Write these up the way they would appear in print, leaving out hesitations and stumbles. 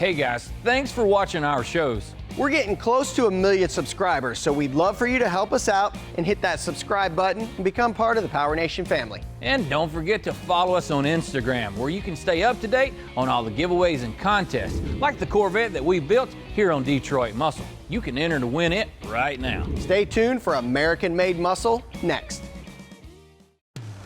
Hey guys, thanks for watching our shows. We're getting close to 1 million subscribers, so we'd love for you to help us out and hit that subscribe button and become part of the PowerNation family. And don't forget to follow us on Instagram, where you can stay up to date on all the giveaways and contests, like the Corvette that we built here on Detroit Muscle. You can enter to win it right now. Stay tuned for American-made muscle next.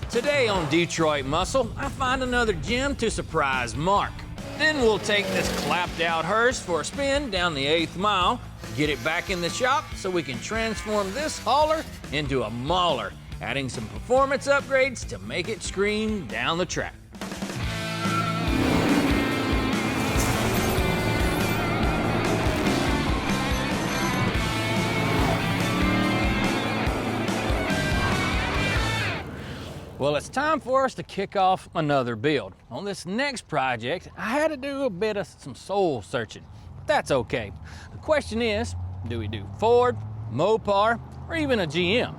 Today on Detroit Muscle, I find another gem to surprise Mark. Then we'll take this clapped out hearse for a spin down the 8th mile, get it back in the shop so we can transform this hauler into a mauler, adding some performance upgrades to make it scream down the track. Well, it's time for us to kick off another build. On this next project, I had to do a bit of some soul searching. But that's okay. The question is, do we do Ford, Mopar, or even a GM?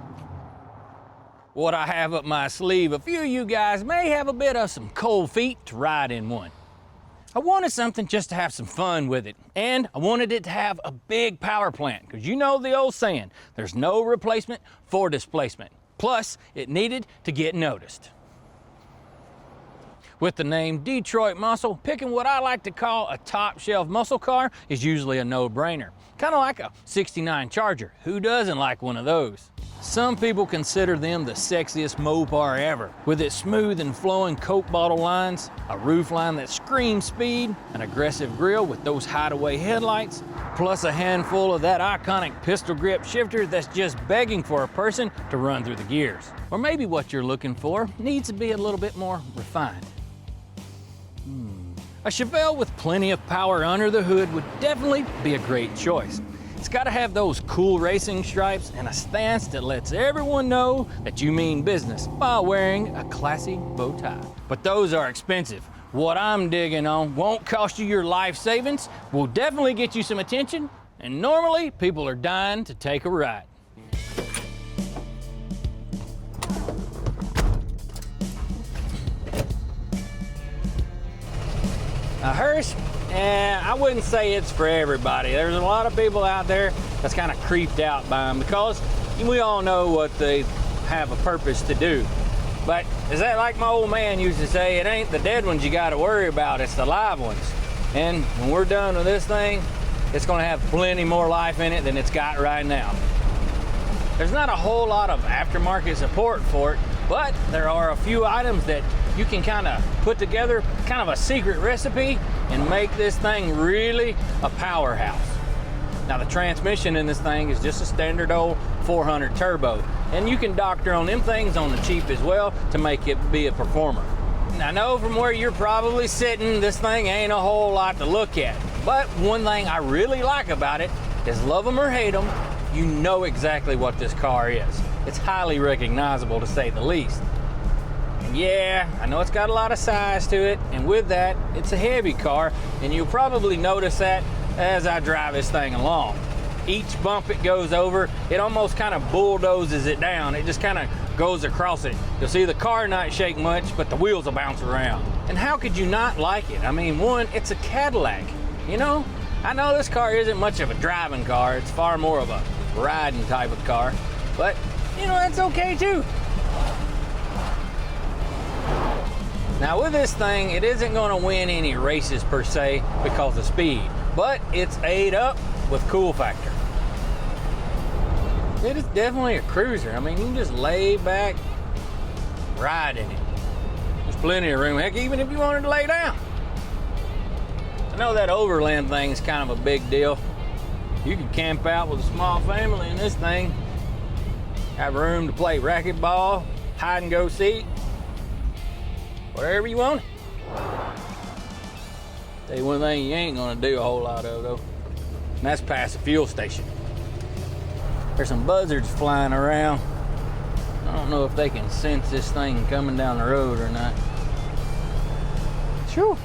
What I have up my sleeve, a few of you guys may have a bit of some cold feet to ride in one. I wanted something just to have some fun with it, and I wanted it to have a big power plant, because you know the old saying, there's no replacement for displacement. Plus, it needed to get noticed. With the name Detroit Muscle, picking what I like to call a top shelf muscle car is usually a no-brainer. Kind of like a '69 Charger. Who doesn't like one of those? Some people consider them the sexiest Mopar ever, with its smooth and flowing Coke bottle lines, a roof line that screams speed, an aggressive grille with those hideaway headlights, plus a handful of that iconic pistol grip shifter that's just begging for a person to run through the gears. Or maybe what you're looking for needs to be a little bit more refined. A Chevelle with plenty of power under the hood would definitely be a great choice. It's got to have those cool racing stripes and a stance that lets everyone know that you mean business while wearing a classy bow tie. But those are expensive. What I'm digging on won't cost you your life savings, will definitely get you some attention, and normally people are dying to take a ride. A hearse, I wouldn't say it's for everybody. There's a lot of people out there that's kind of creeped out by them because we all know what they have a purpose to do. But is that like my old man used to say, it ain't the dead ones you got to worry about, it's the live ones. And when we're done with this thing, it's going to have plenty more life in it than it's got right now. There's not a whole lot of aftermarket support for it, but there are a few items that you can kind of put together, kind of a secret recipe, and make this thing really a powerhouse. Now, the transmission in this thing is just a standard old 400 turbo, and you can doctor on them things on the cheap as well to make it be a performer. Now, I know from where you're probably sitting, this thing ain't a whole lot to look at, but one thing I really like about it is, love them or hate them, you know exactly what this car is. It's highly recognizable, to say the least. And yeah, I know it's got a lot of size to it, and with that, it's a heavy car, and you'll probably notice that as I drive this thing along. Each bump it goes over, it almost kind of bulldozes it down. It just kind of goes across it. You'll see the car not shake much, but the wheels will bounce around. And how could you not like it? I mean, one, it's a Cadillac, you know? I know this car isn't much of a driving car, it's far more of a riding type of car, but you know, that's okay too. Now with this thing, it isn't going to win any races per se because of speed, but it's ate up with cool factor. It is definitely a cruiser. I mean, you can just lay back, ride in it. There's plenty of room, heck, even if you wanted to lay down. I know that overland thing is kind of a big deal. You can camp out with a small family in this thing. Have room to play racquetball, hide and go seek, whatever you want. Tell you one thing you ain't gonna do a whole lot of though, and that's past the fuel station. There's some buzzards flying around. I don't know if they can sense this thing coming down the road or not. Sure.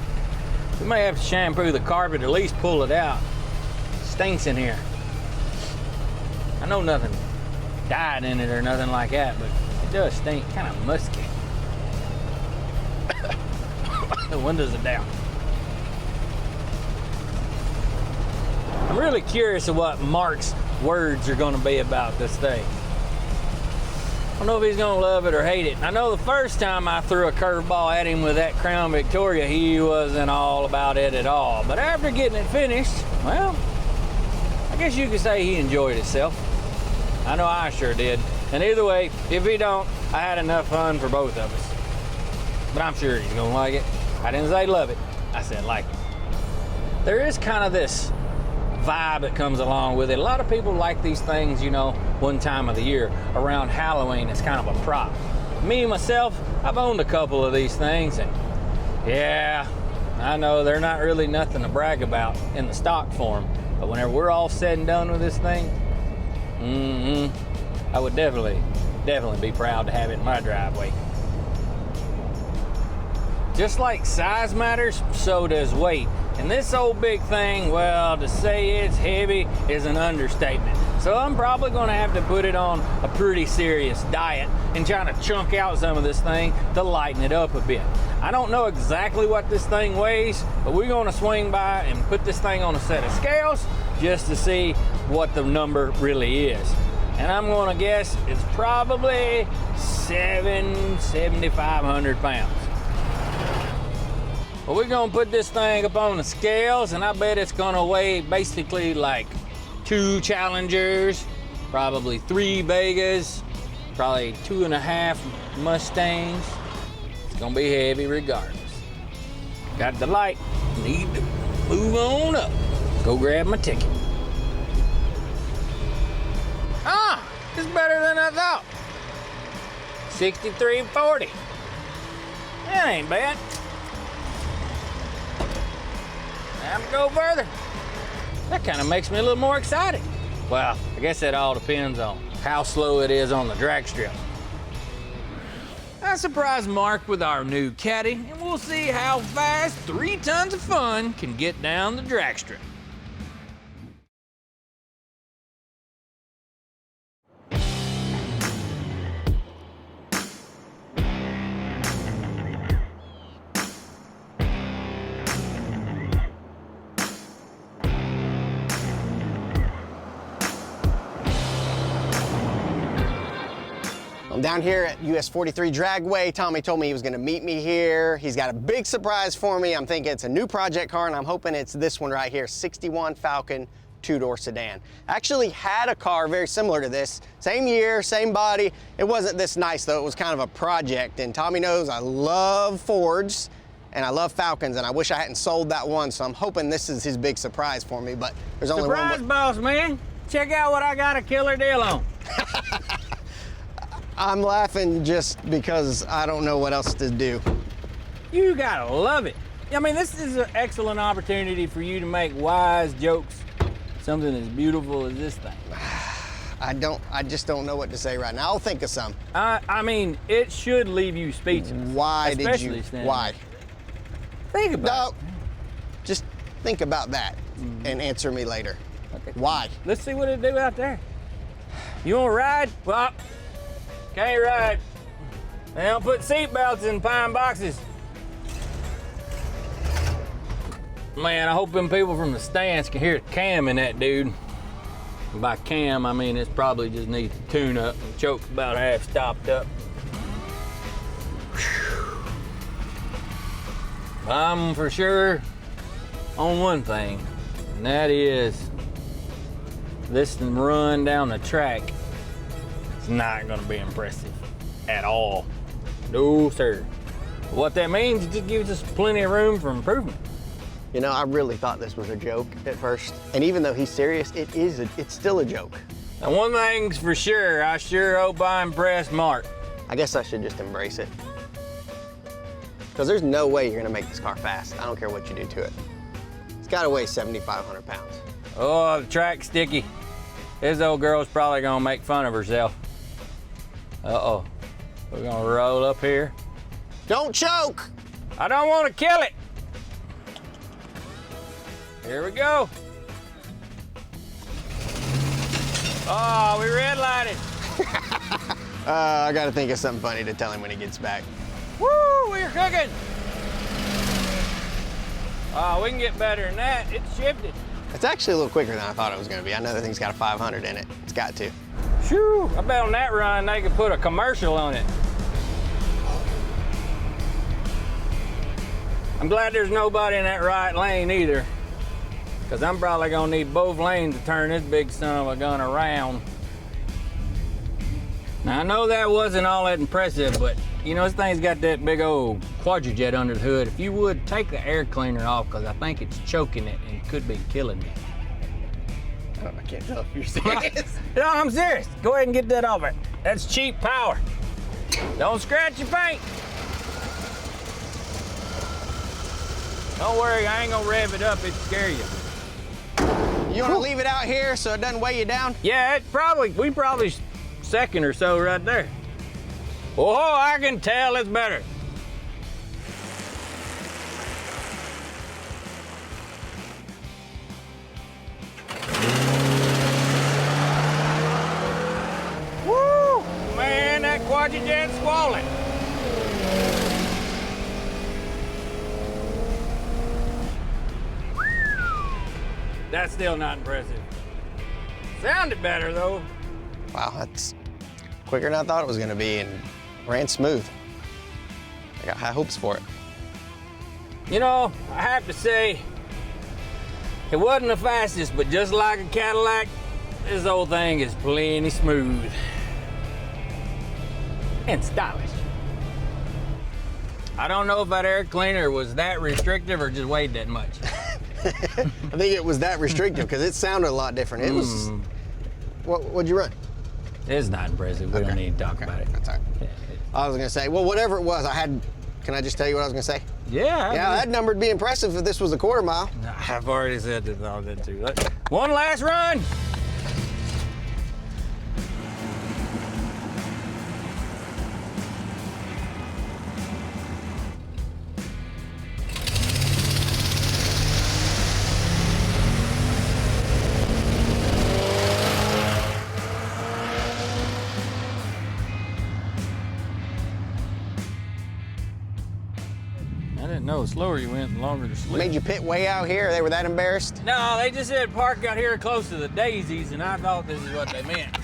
We may have to shampoo the carpet, at least pull it out. It stinks in here. I know nothing died in it or nothing like that, but it does stink, kind of musky. The windows are down. really curious of what Mark's words are gonna be about this thing. I don't know if he's gonna love it or hate it. I know the first time I threw a curveball at him with that Crown Victoria, he wasn't all about it at all. But after getting it finished, well, I guess you could say he enjoyed himself. I know I sure did. And either way, if he don't, I had enough fun for both of us. But I'm sure he's gonna like it. I didn't say love it, I said like it. There is kind of this vibe that comes along with it. A lot of people like these things, you know, one time of the year. Around Halloween, it's kind of a prop. Me, myself, I've owned a couple of these things, and yeah, I know they're not really nothing to brag about in the stock form, but whenever we're all said and done with this thing, I would definitely be proud to have it in my driveway. Just like size matters, so does weight. And this old big thing, well, to say it's heavy is an understatement. So I'm probably gonna have to put it on a pretty serious diet and try to chunk out some of this thing to lighten it up a bit. I don't know exactly what this thing weighs, but we're gonna swing by and put this thing on a set of scales just to see what the number really is. And I'm gonna guess it's probably 7,500 pounds. Well, we're gonna put this thing up on the scales, and I bet it's gonna weigh basically like 2 Challengers, probably 3 Vegas, probably 2.5 Mustangs. It's gonna be heavy regardless. Got the light, need to move on up. Go grab my ticket. Ah, it's better than I thought. 63.40. That ain't bad. Time to go further. That kind of makes me a little more excited. Well, I guess that all depends on how slow it is on the drag strip. I surprised Mark with our new Caddy, and we'll see how fast 3 tons of fun can get down the drag strip. I'm down here at US 43 Dragway. Tommy told me he was gonna meet me here. He's got a big surprise for me. I'm thinking it's a new project car, and I'm hoping it's this one right here, 61 Falcon 2-door sedan. Actually had a car very similar to this. Same year, same body. It wasn't this nice though, it was kind of a project. And Tommy knows I love Fords and I love Falcons, and I wish I hadn't sold that one, so I'm hoping this is his big surprise for me, but there's only one. Surprise, boss man. Check out what I got a killer deal on. I'm laughing just because I don't know what else to do. You gotta love it. I mean, this is an excellent opportunity for you to make wise jokes. Something as beautiful as this thing. I just don't know what to say right now. I'll think of some. I mean, it should leave you speechless. Why did you? Especially Why? Think about it. Just think about that and answer me later. Okay. Why? Let's see what it do out there. You want to ride? Well, can't ride. They don't put seatbelts in pine boxes. Man, I hope them people from the stands can hear the cam in that dude. And by cam, I mean it's probably just needs to tune up. The choke's about half stopped up. Whew. I'm for sure on one thing, and that is this run down the track is not gonna be impressive at all. No, sir. What that means, it just gives us plenty of room for improvement. You know, I really thought this was a joke at first. And even though he's serious, it's still a joke. And one thing's for sure, I sure hope I impressed Mark. I guess I should just embrace it. Because there's no way you're gonna make this car fast. I don't care what you do to it. It's gotta weigh 7,500 pounds. Oh, the track's sticky. This old girl's probably gonna make fun of herself. Uh-oh. We're gonna roll up here. Don't choke! I don't want to kill it. Here we go. Oh, we red lighted. I gotta think of something funny to tell him when he gets back. Woo, we're cooking. Oh, we can get better than that. It's shifted. It's actually a little quicker than I thought it was gonna be. I know the thing's got a 500 in it. It's got to. Shoo, I bet on that run they could put a commercial on it. I'm glad there's nobody in that right lane either, because I'm probably gonna need both lanes to turn this big son of a gun around. Now I know that wasn't all that impressive, but you know, this thing's got that big old quadrijet under the hood. If you would, take the air cleaner off, because I think it's choking it and could be killing me. I can't tell if you're serious. No, I'm serious. Go ahead and get that off it. That's cheap power. Don't scratch your paint. Don't worry, I ain't gonna rev it up, it'd scare you. You wanna leave it out here so it doesn't weigh you down? Yeah, we probably second or so right there. Oh, I can tell it's better. Woo! Man, that quadrijet's squalling. That's still not impressive. Sounded better though. Wow, that's quicker than I thought it was gonna be and ran smooth. I got high hopes for it. You know, I have to say, it wasn't the fastest, but just like a Cadillac, this whole thing is plenty smooth and stylish. I don't know if that air cleaner was that restrictive or just weighed that much. I think it was that restrictive because it sounded a lot different. It was, what'd you run? It's not impressive. We don't need to talk about it. That's all right. Yeah, I was gonna say, well, whatever it was, can I just tell you what I was gonna say? yeah. Yeah, that number would be impressive if this was a quarter mile. I've already said this all that too. One last run. I didn't know the slower you went, the longer the slip. Made you pit way out here? They were that embarrassed? No, they just said park out here close to the daisies, and I thought this is what they meant.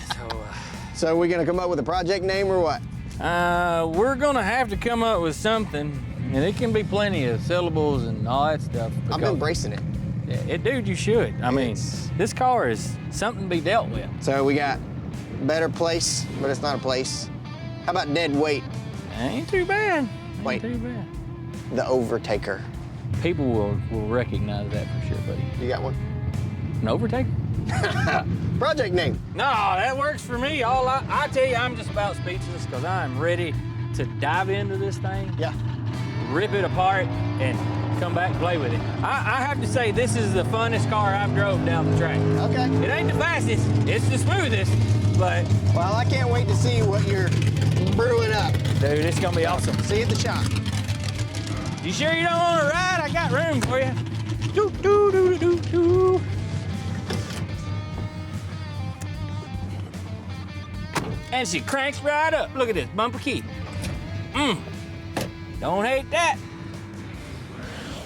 So we gonna come up with a project name or what? We're gonna have to come up with something, and it can be plenty of syllables and all that stuff. I'm embracing it. Yeah, dude, you should. I mean, this car is something to be dealt with. So we got better place, but it's not a place. How about dead weight? Ain't too bad. Wait. Ain't too bad. The Overtaker. People will recognize that for sure, buddy. You got one? An overtaker? Project name. No, that works for me. I tell you, I'm just about speechless because I'm ready to dive into this thing. Yeah. Rip it apart and come back and play with it. I have to say, this is the funnest car I've drove down the track. Okay. It ain't the fastest, it's the smoothest, but Well, I can't wait to see what you're brewing up. dude, it's gonna be awesome. See you at the shop. You sure you don't want to ride? I got room for you. Doo, doo, doo, doo, doo. And she cranks right up. Look at this, bumper key. Don't hate that.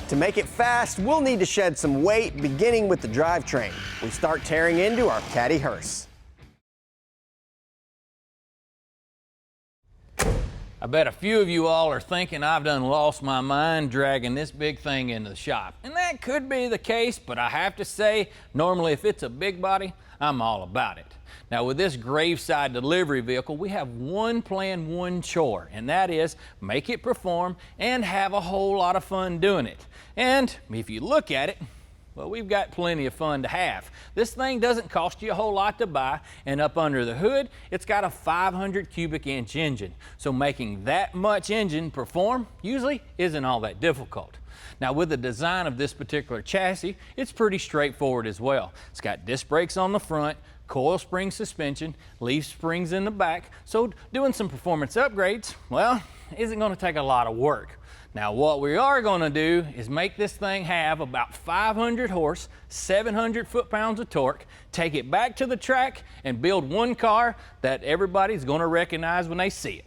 To make it fast, we'll need to shed some weight, beginning with the drivetrain. We start tearing into our Caddy Hearse. I bet a few of you all are thinking I've done lost my mind dragging this big thing into the shop. And that could be the case, but I have to say, normally if it's a big body, I'm all about it. Now with this graveside delivery vehicle, we have one plan, one chore, and that is make it perform and have a whole lot of fun doing it. And if you look at it, well, we've got plenty of fun to have. This thing doesn't cost you a whole lot to buy, and up under the hood, it's got a 500 cubic inch engine. So making that much engine perform usually isn't all that difficult. Now with the design of this particular chassis, it's pretty straightforward as well. It's got disc brakes on the front, coil spring suspension, leaf springs in the back, so doing some performance upgrades, well, isn't gonna take a lot of work. Now what we are gonna do is make this thing have about 500 horse, 700 foot-pounds of torque, take it back to the track and build one car that everybody's gonna recognize when they see it.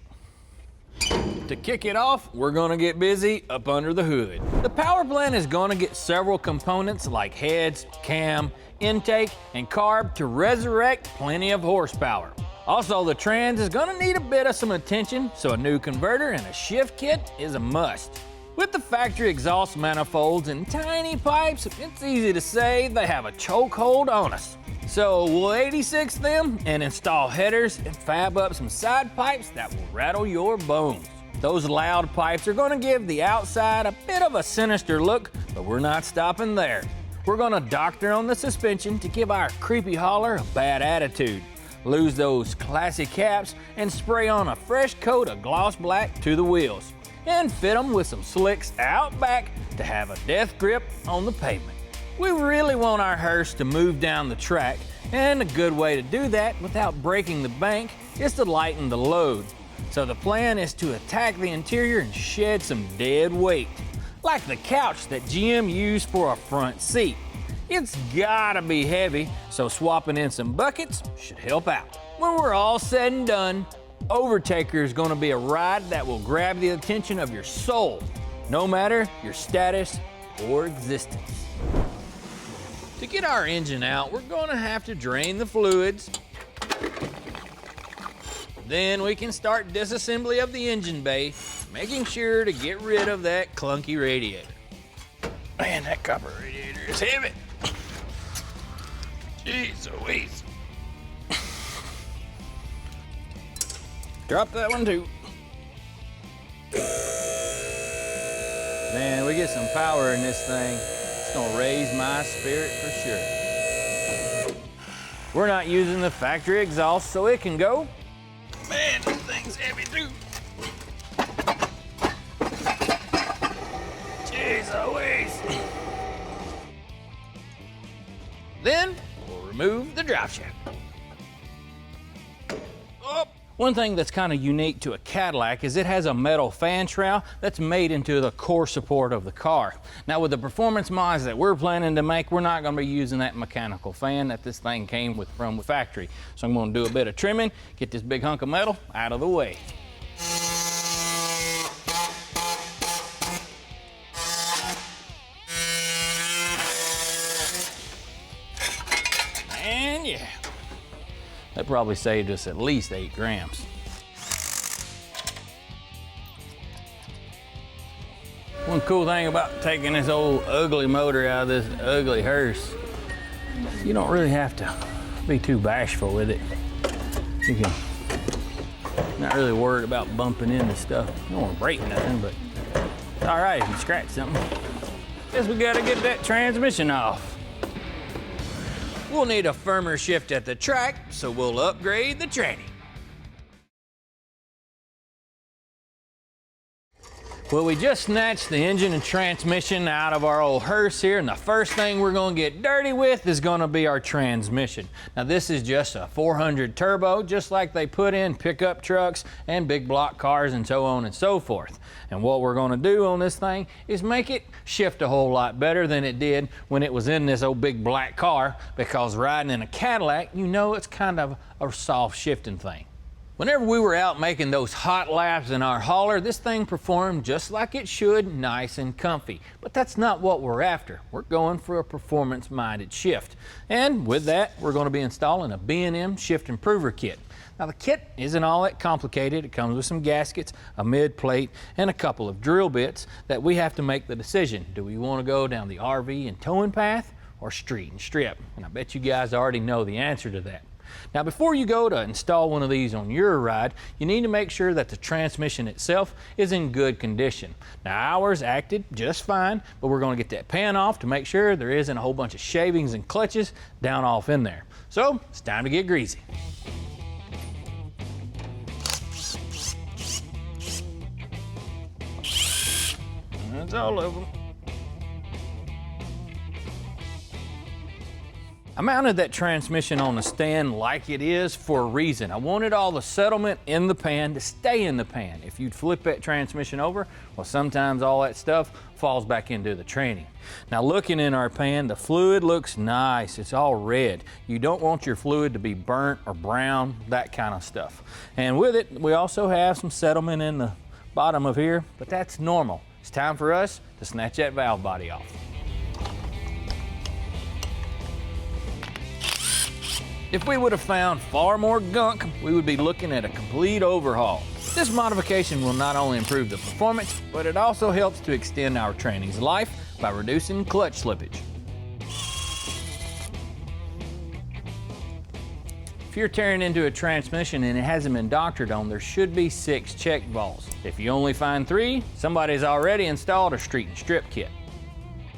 To kick it off, we're gonna get busy up under the hood. The power plant is gonna get several components like heads, cam, intake, and carb to resurrect plenty of horsepower. Also, the trans is gonna need a bit of some attention, so a new converter and a shift kit is a must. With the factory exhaust manifolds and tiny pipes, it's easy to say they have a chokehold on us. So we'll 86 them and install headers and fab up some side pipes that will rattle your bones. Those loud pipes are gonna give the outside a bit of a sinister look, but we're not stopping there. We're gonna doctor on the suspension to give our creepy hauler a bad attitude. Lose those classy caps and spray on a fresh coat of gloss black to the wheels. And fit them with some slicks out back to have a death grip on the pavement. We really want our hearse to move down the track, and a good way to do that without breaking the bank is to lighten the load. So the plan is to attack the interior and shed some dead weight, like the couch that GM used for a front seat. It's gotta be heavy, so swapping in some buckets should help out. When we're all said and done, Overtaker is gonna be a ride that will grab the attention of your soul, no matter your status or existence. To get our engine out, we're gonna have to drain the fluids. Then we can start disassembly of the engine bay, making sure to get rid of that clunky radiator. Man, that copper radiator is heavy. Jeez Louise. Drop that one too. Man, we get some power in this thing. It's gonna raise my spirit for sure. We're not using the factory exhaust, so it can go. Man, this thing's heavy too. Jeez Louise. Then we'll remove the drive shaft. Oh. One thing that's kind of unique to a Cadillac is it has a metal fan shroud that's made into the core support of the car. Now with the performance mods that we're planning to make, we're not going to be using that mechanical fan that this thing came with from the factory. So I'm going to do a bit of trimming, get this big hunk of metal out of the way. And yeah. That probably saved us at least 8 grams. One cool thing about taking this old ugly motor out of this ugly hearse, you don't really have to be too bashful with it. You can, not really worried about bumping into stuff. You don't want to break nothing, but it's all right if you scratch something. Guess we gotta get that transmission off. We'll need a firmer shift at the track, so we'll upgrade the tranny. Well, we just snatched the engine and transmission out of our old hearse here, and the first thing we're gonna get dirty with is gonna be our transmission. Now this is just a 400 turbo, just like they put in pickup trucks and big block cars and so on and so forth. And what we're gonna do on this thing is make it shift a whole lot better than it did when it was in this old big black car, because riding in a Cadillac, you know it's kind of a soft shifting thing. Whenever we were out making those hot laps in our hauler, this thing performed just like it should, nice and comfy. But that's not what we're after. We're going for a performance-minded shift. And with that, we're going to be installing a B&M Shift Improver Kit. Now the kit isn't all that complicated. It comes with some gaskets, a mid plate, and a couple of drill bits that we have to make the decision. Do we want to go down the RV and towing path or street and strip? And I bet you guys already know the answer to that. Now before you go to install one of these on your ride, you need to make sure that the transmission itself is in good condition. Now ours acted just fine, but we're going to get that pan off to make sure there isn't a whole bunch of shavings and clutches down off in there. So it's time to get greasy. That's all of them. I mounted that transmission on the stand like it is for a reason. I wanted all the settlement in the pan to stay in the pan. If you'd flip that transmission over, well, sometimes all that stuff falls back into the tranny. Now looking in our pan, the fluid looks nice. It's all red. You don't want your fluid to be burnt or brown, that kind of stuff. And with it, we also have some settlement in the bottom of here, but that's normal. It's time for us to snatch that valve body off. If we would have found far more gunk, we would be looking at a complete overhaul. This modification will not only improve the performance, but it also helps to extend our training's life by reducing clutch slippage. If you're tearing into a transmission and it hasn't been doctored on, there should be 6 check balls. If you only find 3, somebody's already installed a street and strip kit.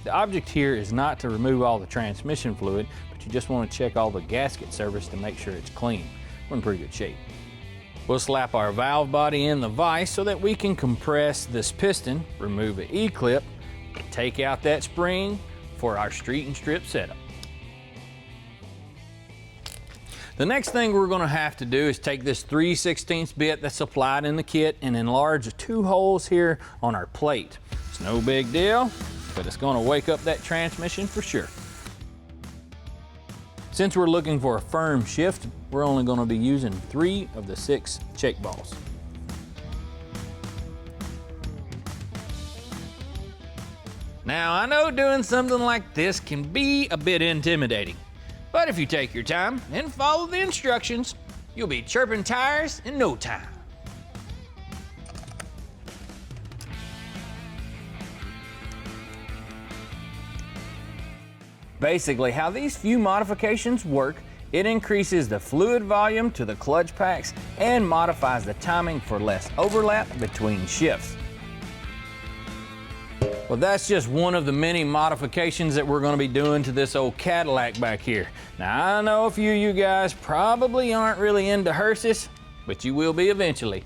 The object here is not to remove all the transmission fluid, but you just want to check all the gasket service to make sure it's clean. We're in pretty good shape. We'll slap our valve body in the vise so that we can compress this piston, remove an E-clip, take out that spring for our street and strip setup. The next thing we're going to have to do is take this 3/16 bit that's supplied in the kit and enlarge 2 holes here on our plate. It's no big deal, but it's going to wake up that transmission for sure. Since we're looking for a firm shift, we're only going to be using 3 of the 6 check balls. Now, I know doing something like this can be a bit intimidating, but if you take your time and follow the instructions, you'll be chirping tires in no time. Basically, how these few modifications work, it increases the fluid volume to the clutch packs and modifies the timing for less overlap between shifts. Well, that's just one of the many modifications that we're going to be doing to this old Cadillac back here. Now, I know a few of you guys probably aren't really into hearses, but you will be eventually.